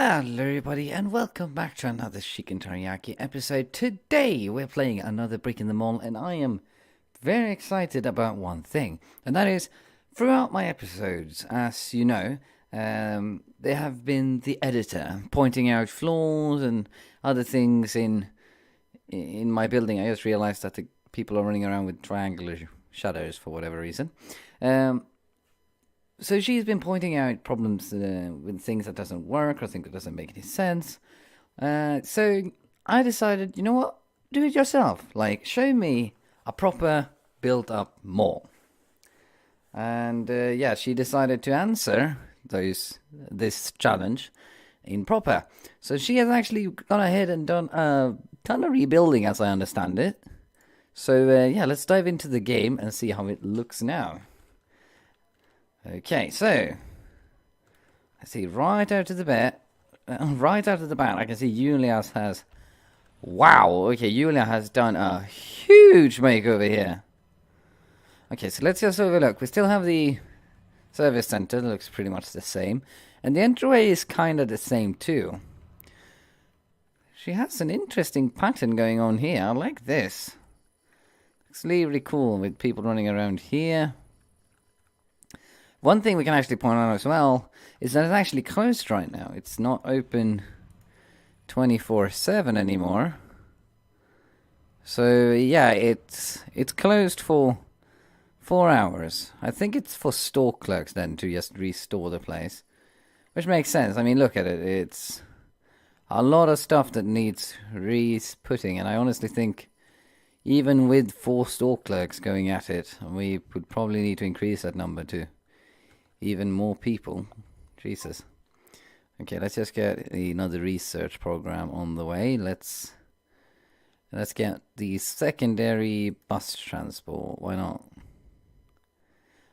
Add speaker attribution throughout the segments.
Speaker 1: Hello everybody and welcome back to another Chicken Teriyaki episode. Today we're playing another Brick in the Mall and I am very excited about one thing. And that is, throughout my episodes, as you know, there have been the editor pointing out flaws and other things in my building. I just realized that the people are running around with triangular shutters for whatever reason. So she's been pointing out problems with things that doesn't work or things that doesn't make any sense. So I decided, you know what? Do it yourself. Like, show me a proper built-up mall. And yeah, she decided to answer this challenge in proper. So she has actually gone ahead and done a ton of rebuilding, as I understand it. So yeah, let's dive into the game and see how it looks now. Okay, so I see right out of the bat, I can see Julia's has. Wow. Okay, Julia has done a huge makeover here. Okay, so let's just have a look. We still have the service center. That looks pretty much the same, and the entryway is kind of the same too. She has an interesting pattern going on here. I like this. Looks really cool with people running around here. One thing we can actually point out as well is that it's actually closed right now. It's not open 24/7 anymore. So yeah, it's closed for 4 hours. I think it's for store clerks then to just restore the place, which makes sense. I mean, look at it. It's a lot of stuff that needs re-putting, and I honestly think even with 4 store clerks going at it, we would probably need to increase that number to even more people. Jesus. Okay, let's just get another research program on the way. Let's get the secondary bus transport. Why not?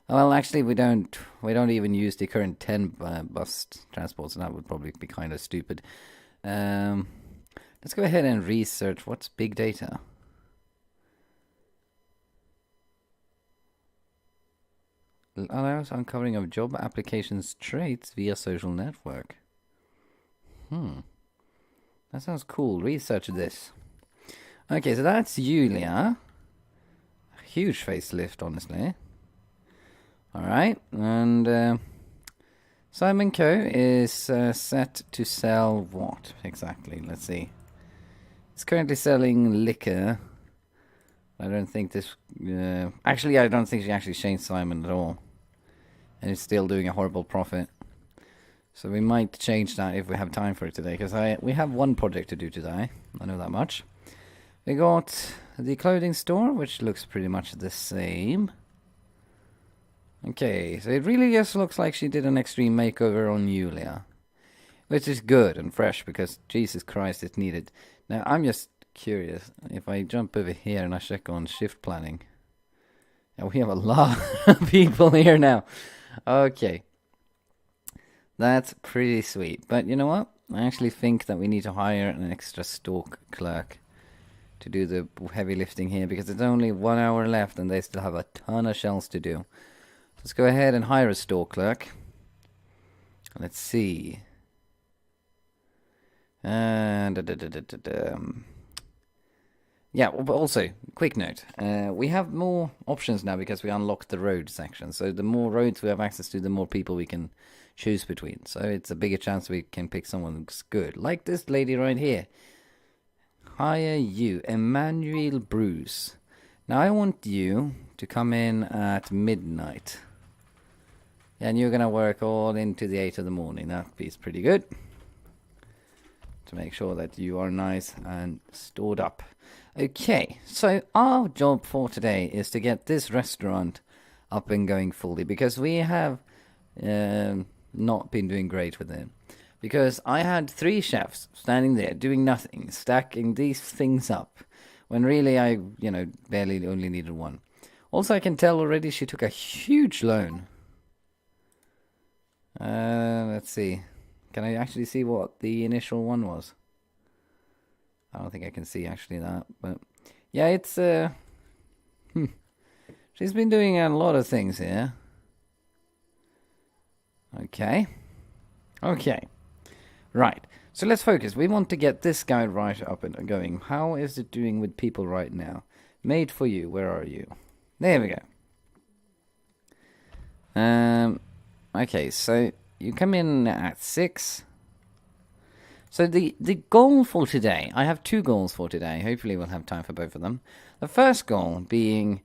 Speaker 1: Well, actually, we don't even use the current 10 bus transports, and that would probably be kind of stupid. Let's go ahead and research what's big data. Allows uncovering of job applications traits via social network. That sounds cool. Research this. Okay, so that's Julia. A huge facelift, honestly. Alright, and Simon Co. is set to sell what exactly? Let's see. It's currently selling liquor. I don't think this... actually, I don't think she actually changed Simon at all. And it's still doing a horrible profit. So we might change that if we have time for it today. Because we have one project to do today. I know that much. We got the clothing store, which looks pretty much the same. Okay, so it really just looks like she did an extreme makeover on Julia. Which is good and fresh because, Jesus Christ, it's needed. Now, I'm just curious. If I jump over here and I check on shift planning. Yeah, we have a lot of people here now. Okay. That's pretty sweet. But you know what? I actually think that we need to hire an extra stock clerk to do the heavy lifting here because it's only 1 hour left and they still have a ton of shells to do. Let's go ahead and hire a store clerk. Let's see. Yeah, but also, quick note, we have more options now because we unlocked the road section. So the more roads we have access to, the more people we can choose between. So it's a bigger chance we can pick someone who's good. Like this lady right here. Hire you, Emmanuel Bruce. Now I want you to come in at midnight. And you're going to work all into the 8 of the morning. That is pretty good. To make sure that you are nice and stored up. Okay, so our job for today is to get this restaurant up and going fully because we have not been doing great with it. Because I had 3 chefs standing there doing nothing, stacking these things up, when really I, barely only needed 1. Also, I can tell already she took a huge loan. Let's see. Can I actually see what the initial one was? I don't think I can see actually that, but yeah, it's she's been doing a lot of things here. Okay. Right. So let's focus. We want to get this guy right up and going. How is it doing with people right now? Made for you. Where are you? There we go. Okay, so you come in at 6. So the goal for today, I have 2 goals for today. Hopefully we'll have time for both of them. The first goal being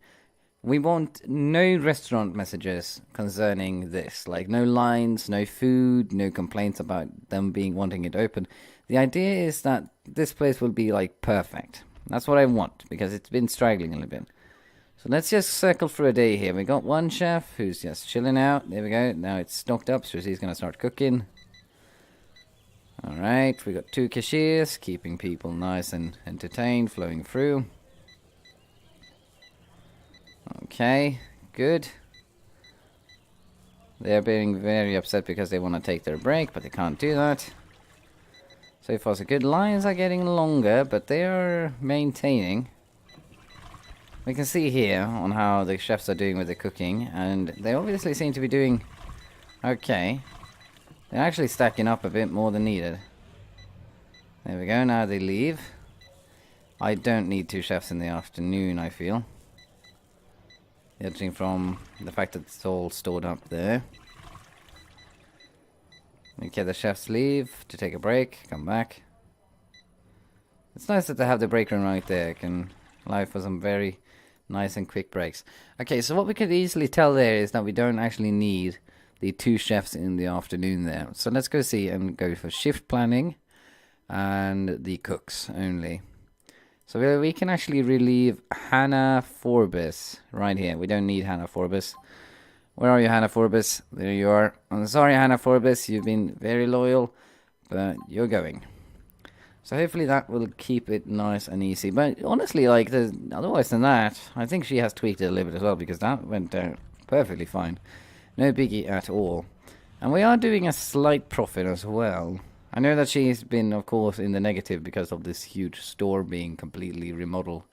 Speaker 1: we want no restaurant messages concerning this. Like no lines, no food, no complaints about them wanting it open. The idea is that this place will be like perfect. That's what I want because it's been straggling a little bit. So let's just circle through a day here. We got one chef who's just chilling out. There we go. Now it's stocked up, so he's going to start cooking. Alright, we got 2 cashiers, keeping people nice and entertained, flowing through. Okay, good. They're being very upset because they want to take their break, but they can't do that. So far so good. Lines are getting longer, but they are maintaining. We can see here on how the chefs are doing with the cooking, and they obviously seem to be doing okay. They're actually stacking up a bit more than needed. There we go, now they leave. I don't need 2 chefs in the afternoon, I feel. Judging from the fact that it's all stored up there. Okay, the chefs leave to take a break, come back. It's nice that they have the break room right there. Can allow for some very nice and quick breaks. Okay, so what we could easily tell there is that we don't actually need the 2 chefs in the afternoon there. So let's go see and go for shift planning and the cooks only. So we can actually relieve Hannah Forbes right here. We don't need Hannah Forbes. Where are you, Hannah Forbes? There you are. I'm sorry, Hannah Forbes. You've been very loyal, but you're going. So hopefully that will keep it nice and easy. But honestly, like, otherwise than that, I think she has tweaked it a little bit as well, because that went down perfectly fine. No biggie at all. And we are doing a slight profit as well. I know that she's been, of course, in the negative because of this huge store being completely remodeled.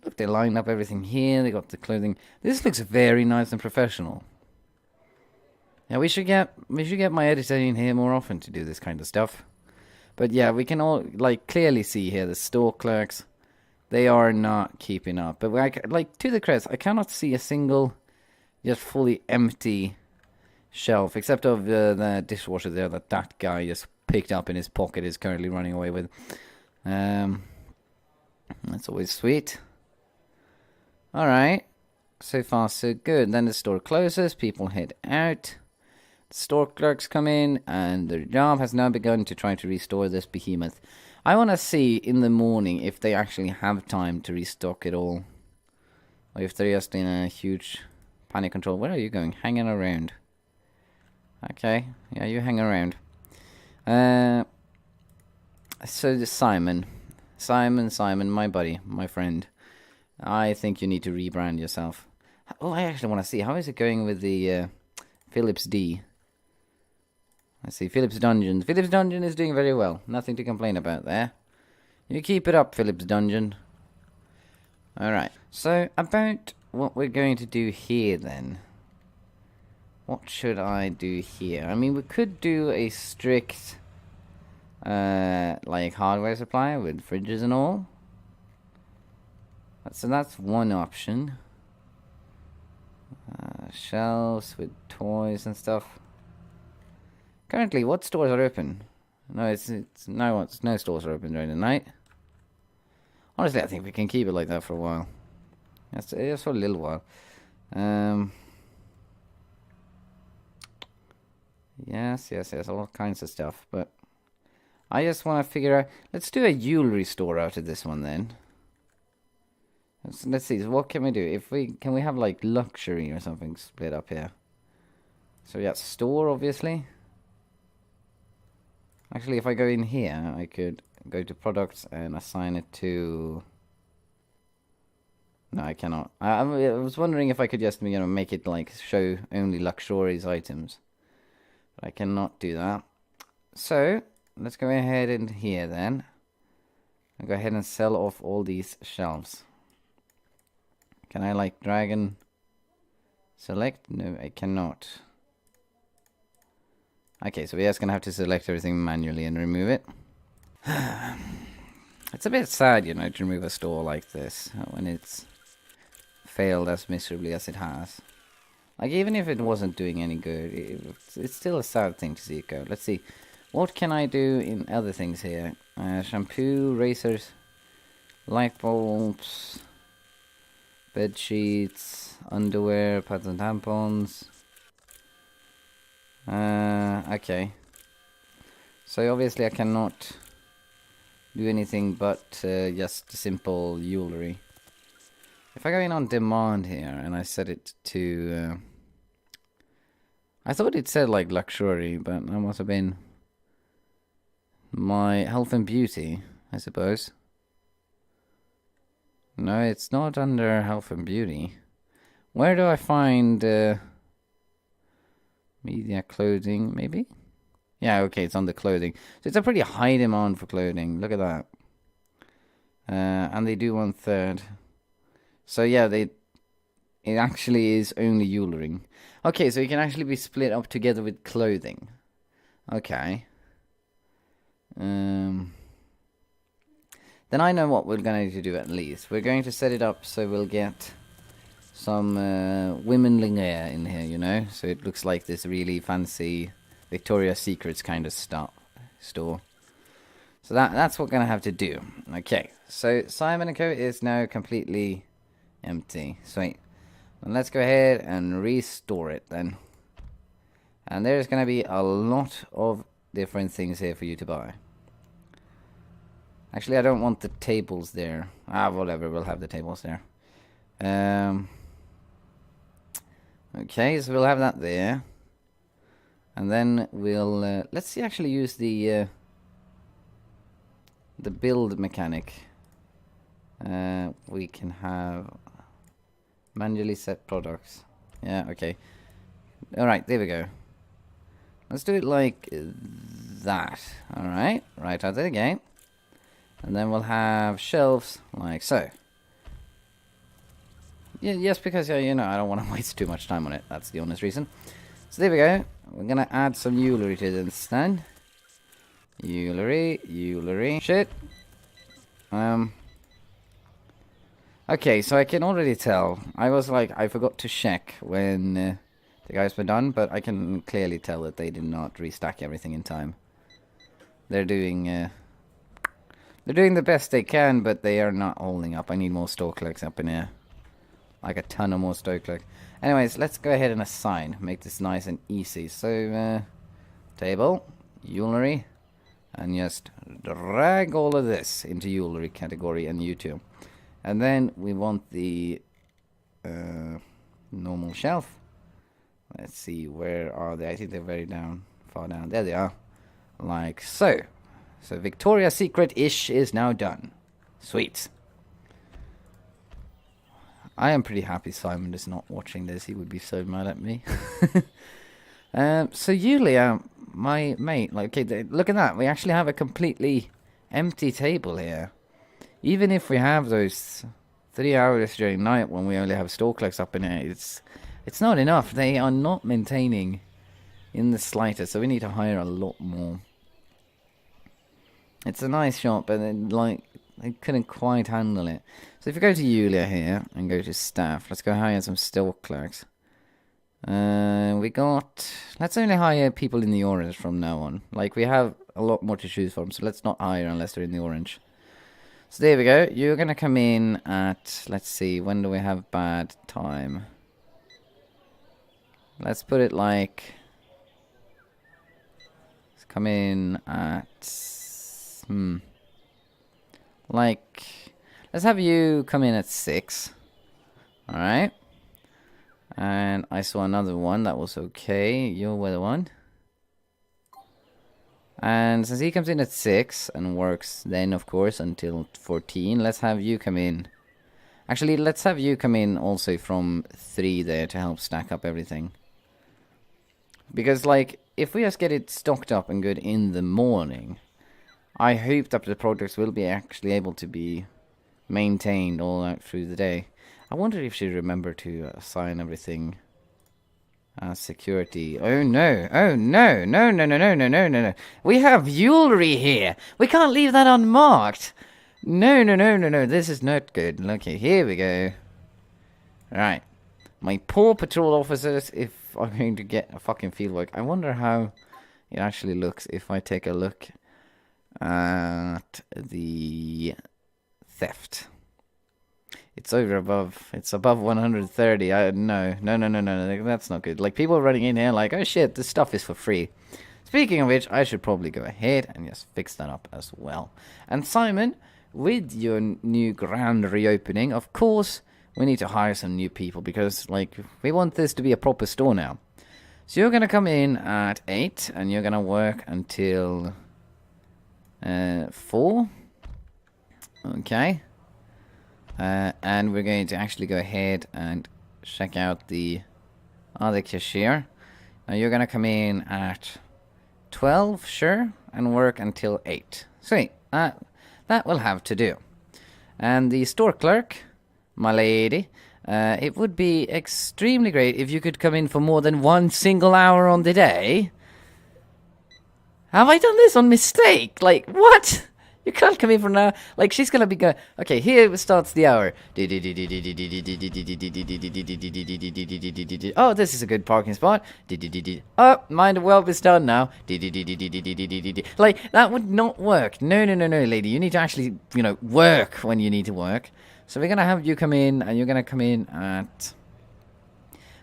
Speaker 1: Look, they lined up everything here. They got the clothing. This looks very nice and professional. Yeah, we should get my editor in here more often to do this kind of stuff. But yeah, we can all clearly see here the store clerks. They are not keeping up. But to the crest, I cannot see a single just fully empty shelf, except of the dishwasher there that guy just picked up in his pocket is currently running away with. That's always sweet. Alright, so far so good. Then the store closes, people head out, the store clerks come in, and their job has now begun to try to restore this behemoth. I want to see in the morning if they actually have time to restock it all, or if they're just in a huge panic control. Where are you going? Hanging around. Okay, yeah, you hang around. So Simon, my buddy, my friend. I think you need to rebrand yourself. Oh, I actually want to see, how is it going with the Philips D? Let's see, Philips Dungeon. Philips Dungeon is doing very well. Nothing to complain about there. You keep it up, Philips Dungeon. Alright, so about what we're going to do here then. What should I do here? I mean, we could do a strict hardware supply with fridges and all. So that's one option. Shelves with toys and stuff. Currently, what stores are open? No, no stores are open during the night. Honestly, I think we can keep it like that for a while. Just for a little while. Yes, all kinds of stuff. But I just want to figure out. Let's do a jewelry store out of this one then. Let's see. So what can we do? Can we have like luxury or something split up here? So yeah, store obviously. Actually, if I go in here, I could go to products and assign it to. No, I cannot. I was wondering if I could just make it like show only luxurious items. But I cannot do that. So let's go ahead in here then. I'll go ahead and sell off all these shelves. Can I drag and select? No, I cannot. Okay, so we're just gonna have to select everything manually and remove it. It's a bit sad, you know, to remove a store like this when it's failed as miserably as it has. Like, even if it wasn't doing any good, it's still a sad thing to see it go. Let's see. What can I do in other things here? Shampoo, razors, light bulbs, bed sheets, underwear, pads and tampons. Okay. So obviously I cannot do anything but just simple jewelry. If I go in on demand here and I set it to... I thought it said like luxury, but that must have been my health and beauty, I suppose. No, it's not under health and beauty. Where do I find media, clothing, maybe? Yeah, okay, it's on the clothing. So it's a pretty high demand for clothing. Look at that. And they do 1/3. So yeah, it actually is only jewelry. Okay, so it can actually be split up together with clothing. Okay. Then I know what we're going to do at least. We're going to set it up so we'll get some women lingerie in here, you know? So it looks like this really fancy Victoria's Secrets kind of store. So that's what we're going to have to do. Okay, so Simon & Co. is now completely empty. Sweet. And let's go ahead and restore it then. And there's going to be a lot of different things here for you to buy. Actually, I don't want the tables there. Whatever, we'll have the tables there. Okay, so we'll have that there. And then we'll... let's actually use the build mechanic. We can have... manually set products. Yeah, okay. Alright, there we go. Let's do it like that. Alright, right out of the gate. And then we'll have shelves like so. Yeah, yes, because, you know, I don't want to waste too much time on it. That's the honest reason. So there we go. We're going to add some jewelry to this then. Jewelry. Shit. Okay, so I can already tell. I was like, I forgot to check when the guys were done, but I can clearly tell that they did not restack everything in time. They're doing the best they can, but they are not holding up. I need more store clerks up in here. Like a ton of more store clerks. Anyways, let's go ahead and assign. Make this nice and easy. So, table, jewelry, and just drag all of this into jewelry category and YouTube. And then we want the normal shelf. Let's see, where are they? I think they're very far down. There they are. Like so. So Victoria's Secret-ish is now done. Sweet. I am pretty happy Simon is not watching this. He would be so mad at me. So Julia, my mate, like, okay, look at that. We actually have a completely empty table here. Even if we have those 3 hours during night when we only have store clerks up in here, it's not enough. They are not maintaining in the slightest, so we need to hire a lot more. It's a nice shop, but then, like, they couldn't quite handle it. So if you go to Julia here and go to staff, let's go hire some store clerks. Let's only hire people in the orange from now on. Like, we have a lot more to choose from, so let's not hire unless they're in the orange. So there we go. You're going to come in at, let's see, when do we have bad time? Let's put it like, let's come in at, like, let's have you come in at 6. Alright. And I saw another one that was okay. You're the one. And since he comes in at 6 and works then, of course, until 14, let's have you come in. Actually, let's have you come in also from 3 there to help stack up everything. Because, like, if we just get it stocked up and good in the morning, I hope that the products will be actually able to be maintained all out through the day. I wonder if she remembered to assign everything Security. Oh no. Oh no. No, no, no, no, no, no, no, no. We have jewelry here. We can't leave that unmarked. No, no, no, no, no. This is not good. Okay, here we go. Right. My poor patrol officers, if I'm going to get a fucking fieldwork. I wonder how it actually looks if I take a look at the theft. It's it's above 130. No, that's not good. Like, people running in here like, oh shit, this stuff is for free. Speaking of which, I should probably go ahead and just fix that up as well. And Simon, with your new grand reopening, of course, we need to hire some new people because, like, we want this to be a proper store now. So you're going to come in at 8 and you're going to work until 4. Okay. And we're going to actually go ahead and check out the other cashier. Now you're going to come in at 12, sure, and work until 8. Sweet. That will have to do. And the store clerk, my lady, it would be extremely great if you could come in for more than 1 single hour on the day. Have I done this on mistake? Like, what? You can't come in for now. Like, she's gonna be going, okay, here starts the hour. Oh, this is a good parking spot. Oh, mind well is done now. Like, that would not work. No, lady. You need to actually, work when you need to work. So we're gonna have you come in, and you're gonna come in at...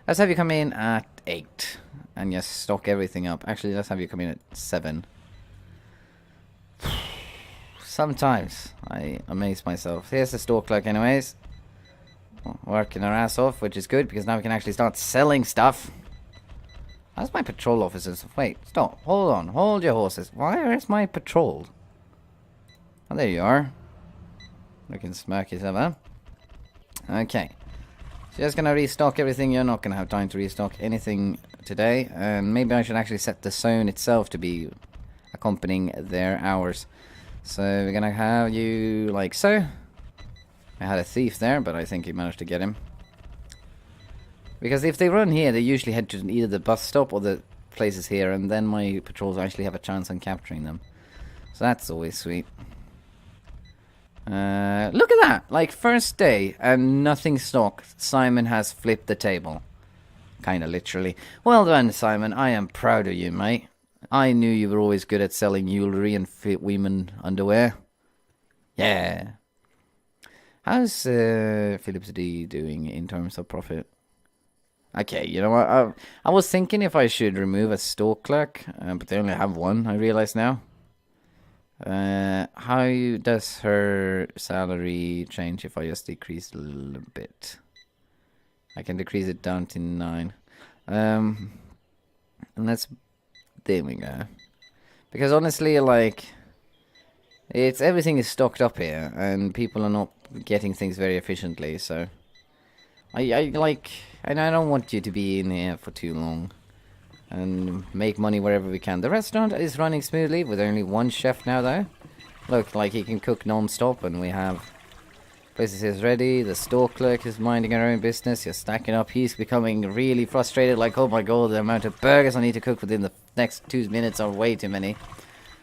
Speaker 1: Let's have you come in at 8. And just stock everything up. Actually, let's have you come in at 7. Sometimes I amaze myself. Here's the store clerk anyways. Working her ass off, which is good because now we can actually start selling stuff. How's my patrol officers? Wait, stop. Hold on. Hold your horses. Where's my patrol? Oh, there you are. Looking smirky yourself, huh? Okay. So just gonna restock everything. You're not gonna have time to restock anything today. And maybe I should actually set the zone itself to be accompanying their hours. So we're gonna have you like so. I had a thief there, but I think he managed to get him. Because if they run here, they usually head to either the bus stop or the places here, and then my patrols actually have a chance on capturing them. So that's always sweet. Look at that! Like, first day, and nothing stocked. Simon has flipped the table. Kinda literally. Well done, Simon. I am proud of you, mate. I knew you were always good at selling jewelry and fit women underwear. Yeah. How's Philips D doing in terms of profit? Okay, you know what? I was thinking if I should remove a store clerk, but they only have one, I realize now. How does her salary change if I just decrease a little bit? I can decrease it down to 9. And let's... There we go. Because honestly, like, everything is stocked up here, and people are not getting things very efficiently. So, I don't want you to be in here for too long, and make money wherever we can. The restaurant is running smoothly with only one chef now, though. Look, like he can cook non-stop, and we have places is ready. The store clerk is minding her own business. You're stacking up. He's becoming really frustrated. Like, oh my god, the amount of burgers I need to cook within the next 2 minutes are way too many.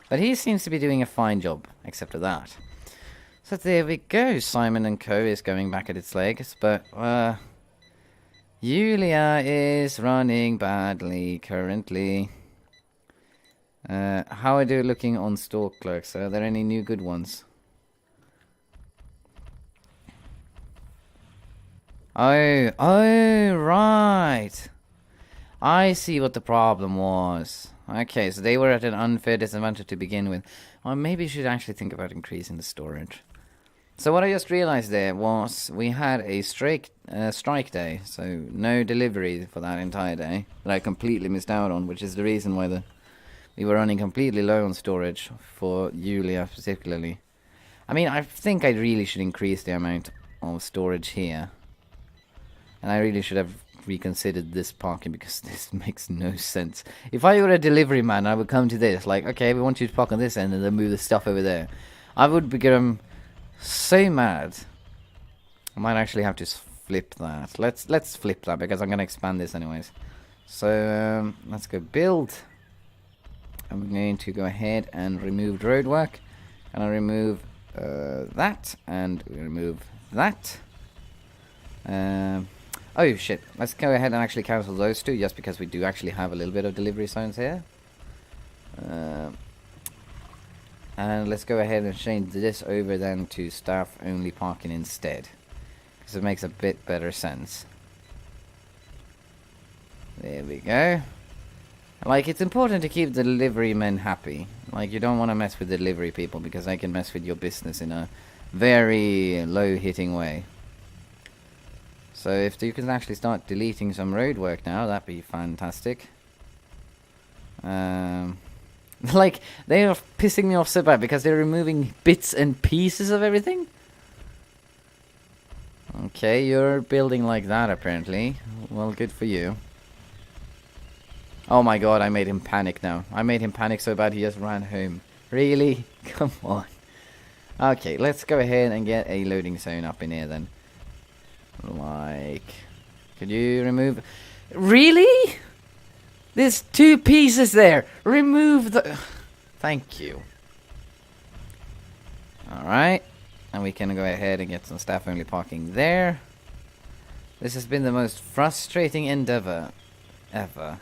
Speaker 1: But he seems to be doing a fine job, except for that. So there we go. Simon and Co. is going back at its legs. But, Julia is running badly currently. How are they looking on store clerks? Are there any new good ones? Oh, right. I see what the problem was. Okay, so they were at an unfair disadvantage to begin with. Or maybe you should actually think about increasing the storage. So what I just realized there was we had a strike day, so no delivery for that entire day that I completely missed out on, which is the reason why we were running completely low on storage for Julia particularly. I mean, I think I really should increase the amount of storage here. And I really should have reconsidered this parking because this makes no sense. If I were a delivery man, I would come to this. Like, okay, we want you to park on this end and then move the stuff over there. I would become so mad. I might actually have to flip that. Let's flip that because I'm going to expand this anyways. So let's go build. I'm going to go ahead and remove roadwork. And I'll remove that and remove that. Oh shit, let's go ahead and actually cancel those two, just because we do actually have a little bit of delivery zones here. And let's go ahead and change this over then to staff only parking instead, because it makes a bit better sense. There we go. Like, it's important to keep the delivery men happy. Like, you don't want to mess with delivery people, because they can mess with your business in a very low-hitting way. So if you can actually start deleting some road work now, that'd be fantastic. Like, they are pissing me off so bad because they're removing bits and pieces of everything. Okay, you're building like that apparently. Well, good for you. Oh my god, I made him panic now. I made him panic so bad he just ran home. Really? Come on. Okay, let's go ahead and get a loading zone up in here then. Like, could you remove... Really? There's 2 pieces there. Remove the... Thank you. Alright. And we can go ahead and get some staff only parking there. This has been the most frustrating endeavor ever.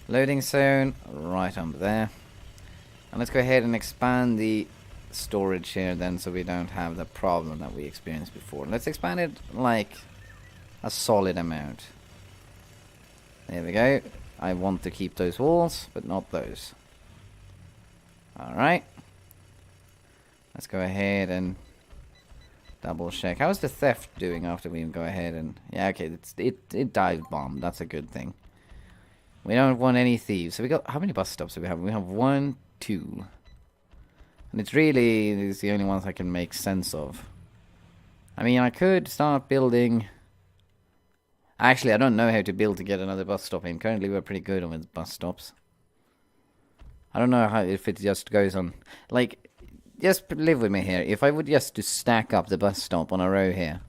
Speaker 1: Loading zone right up there. And let's go ahead and expand the storage here then, so we don't have the problem that we experienced before. Let's expand it like a solid amount. There we go. I want to keep those walls, but not those. Alright. Let's go ahead and double check. How's the theft doing after we go ahead and... Yeah, okay, it dive bombed. That's a good thing. We don't want any thieves. So we got... How many bus stops do we have? We have 1, 2. And it's the only ones I can make sense of. I mean, I could start building... Actually, I don't know how to build to get another bus stop in. Currently, we're pretty good with bus stops. I don't know if it just goes on... Like, just live with me here. If I would just to stack up the bus stop on a row here,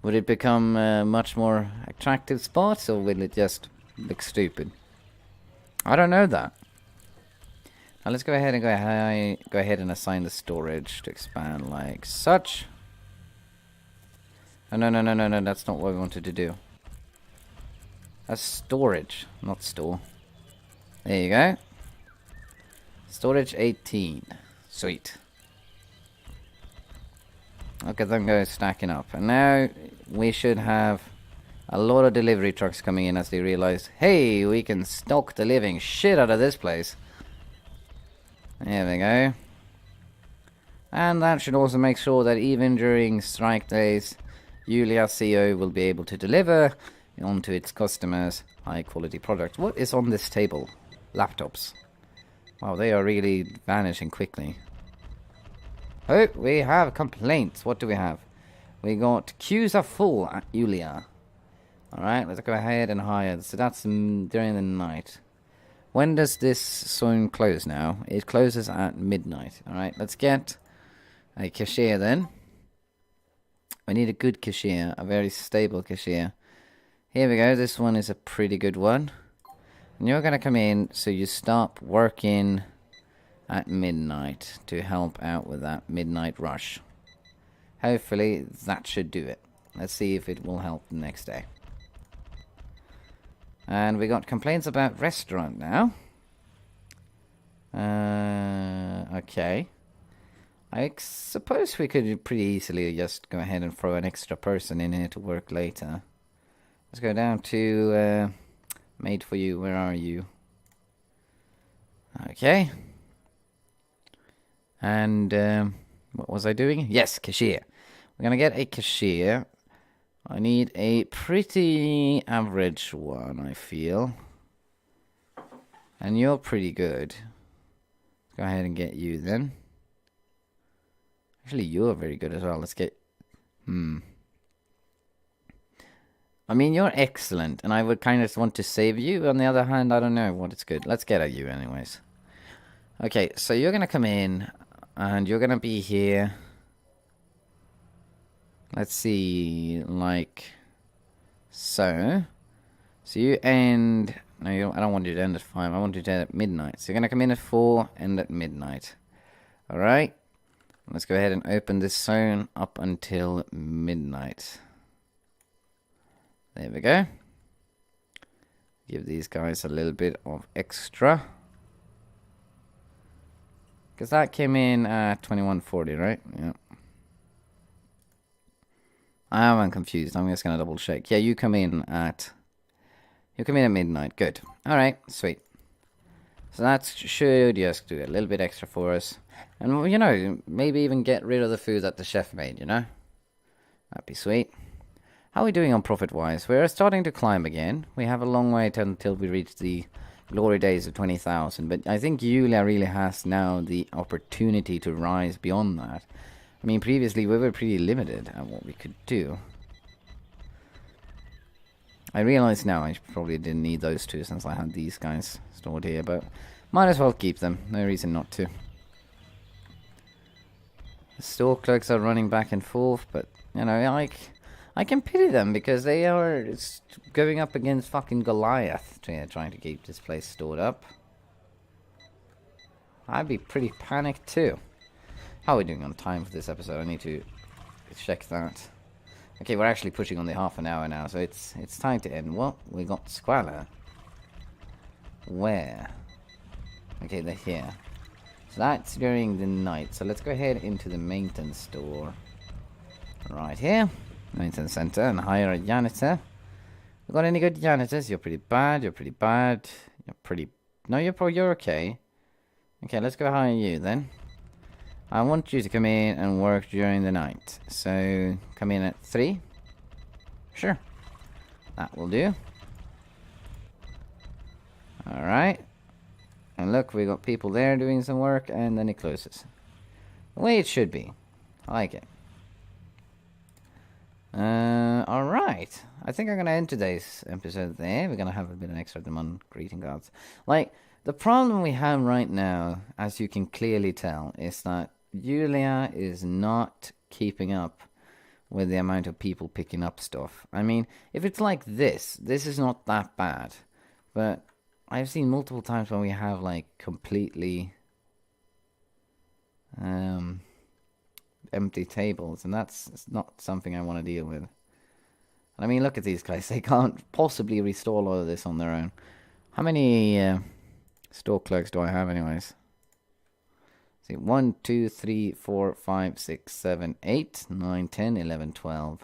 Speaker 1: would it become a much more attractive spot, or will it just look stupid? I don't know that. Now let's go ahead and assign the storage to expand like such. Oh, no, that's not what we wanted to do. That's storage, not store. There you go. Storage 18. Sweet. Look at them go stacking up. And now we should have a lot of delivery trucks coming in as they realize, hey, we can stock the living shit out of this place. There we go. And that should also make sure that even during strike days, Julia CO will be able to deliver onto its customers high quality products. What is on this table? Laptops. Wow, they are really vanishing quickly. Oh, we have complaints. What do we have? We got queues are full at Julia. Alright, let's go ahead and hire. So that's during the night. When does this zone close now? It closes at midnight. Alright, let's get a cashier then. We need a good cashier, a very stable cashier. Here we go, this one is a pretty good one. And you're gonna come in, so you stop working at midnight to help out with that midnight rush. Hopefully that should do it. Let's see if it will help the next day. And we got complaints about restaurant now. Okay. I suppose we could pretty easily just go ahead and throw an extra person in here to work later. Let's go down to made for you. Where are you? Okay. And what was I doing? Yes, cashier. We're gonna get a cashier. I need a pretty average one, I feel. And you're pretty good. Let's go ahead and get you then. Actually, you're very good as well. Let's get... I mean, you're excellent, and I would kind of want to save you. On the other hand, I don't know what it's good. Let's get at you anyways. Okay, so you're going to come in, and you're going to be here. Let's see, like so. So you end... No, I don't want you to end at 5. I want you to end at midnight. So you're going to come in at 4, end at midnight. Alright? Let's go ahead and open this zone up until midnight. There we go. Give these guys a little bit of extra. Because that came in at 2140, right? Yeah. I'm confused. I'm just going to double check. Yeah, you come in at midnight. Good. Alright, sweet. So that should just do a little bit extra for us. And, you know, maybe even get rid of the food that the chef made, you know? That'd be sweet. How are we doing on profit-wise? We're starting to climb again. We have a long way until we reach the glory days of 20,000. But I think Julia really has now the opportunity to rise beyond that. I mean, previously we were pretty limited at what we could do. I realize now I probably didn't need those two since I had these guys stored here, but might as well keep them. No reason not to. The store clerks are running back and forth, but, you know, I can pity them because they are going up against fucking Goliath trying to keep this place stored up. I'd be pretty panicked too. How are we doing on time for this episode? I need to check that. Okay, we're actually pushing on the half an hour now, so it's time to end. What? We got Squalor. Where? Okay, they're here. So that's during the night. So let's go ahead into the maintenance store. Right here. Maintenance center and hire a janitor. We got any good janitors? You're pretty bad. You're pretty bad. You're pretty... No, you're okay. Okay, let's go hire you then. I want you to come in and work during the night. So, come in at 3. Sure. That will do. Alright. And look, we got people there doing some work, and then it closes. The way it should be. I like it. Alright. I think I'm gonna end today's episode there. We're gonna have a bit of extra demand greeting cards. Like, the problem we have right now, as you can clearly tell, is that Julia is not keeping up with the amount of people picking up stuff. I mean, if it's like this is not that bad. But I've seen multiple times when we have, like, completely empty tables, and that's not something I want to deal with. I mean, look at these guys. They can't possibly restore all of this on their own. How many store clerks do I have anyways? See, 1, 2, 3, 4, 5, 6, 7, 8, 9, 10, 11, 12,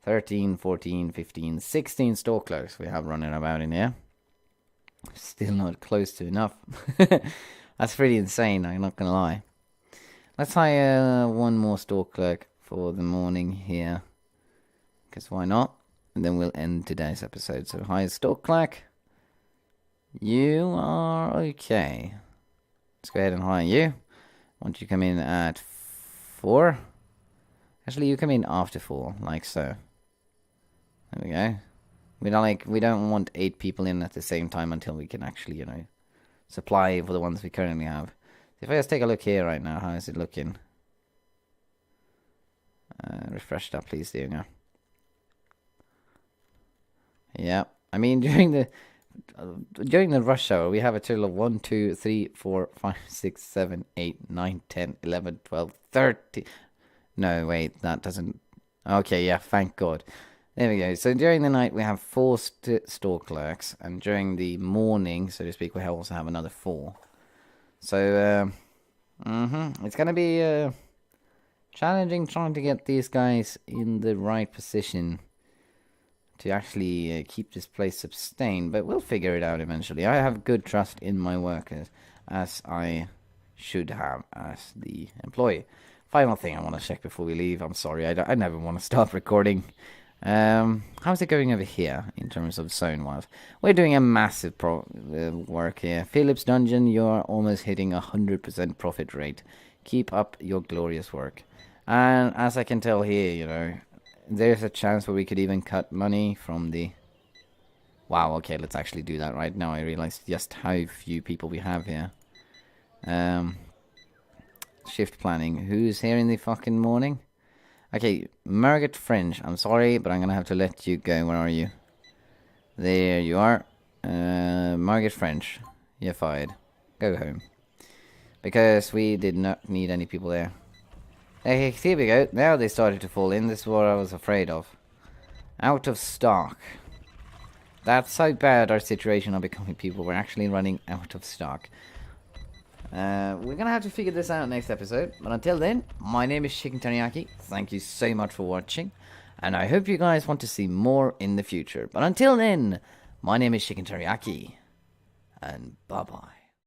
Speaker 1: 13, 14, 15, 16 store clerks we have running about in here. Still not close to enough. That's pretty insane, I'm not gonna lie. Let's hire one more store clerk for the morning here. Because why not? And then we'll end today's episode. So hire store clerk. You are okay. Let's go ahead and hire you. Want you to come in at 4? Actually, you come in after 4, like so. There we go. We don't want 8 people in at the same time until we can actually, you know, supply for the ones we currently have. If I just take a look here right now, how is it looking? Refresh that, please. There you go. Yeah, I mean during the rush hour, we have a total of 1, 2, 3, 4, 5, 6, 7, 8, 9, 10, 11, 12, 13. No, wait, that doesn't... Okay, yeah, thank God. There we go. So during the night, we have 4 store clerks, and during the morning, so to speak, we also have another 4. So, it's going to be challenging trying to get these guys in the right position to actually keep this place sustained, but we'll figure it out eventually. I have good trust in my workers, as I should have as the employee. Final thing I want to check before we leave. I'm sorry, I never want to stop recording. How's it going over here in terms of zone-wise? We're doing a massive work here. Philip's Dungeon, you're almost hitting 100% profit rate. Keep up your glorious work. And as I can tell here, you know, there's a chance where we could even cut money from the... Wow, okay, let's actually do that right now. I realize just how few people we have here. Shift planning. Who's here in the fucking morning? Okay, Margaret French. I'm sorry, but I'm gonna have to let you go. Where are you? There you are. Margaret French, you're fired. Go home. Because we did not need any people there. Hey, here we go. Now they started to fall in. This is what I was afraid of. Out of stock. That's how bad our situation on becoming people. We're actually running out of stock. We're gonna have to figure this out next episode. But until then, my name is Chicken Teriyaki. Thank you so much for watching. And I hope you guys want to see more in the future. But until then, my name is Chicken Teriyaki. And bye-bye.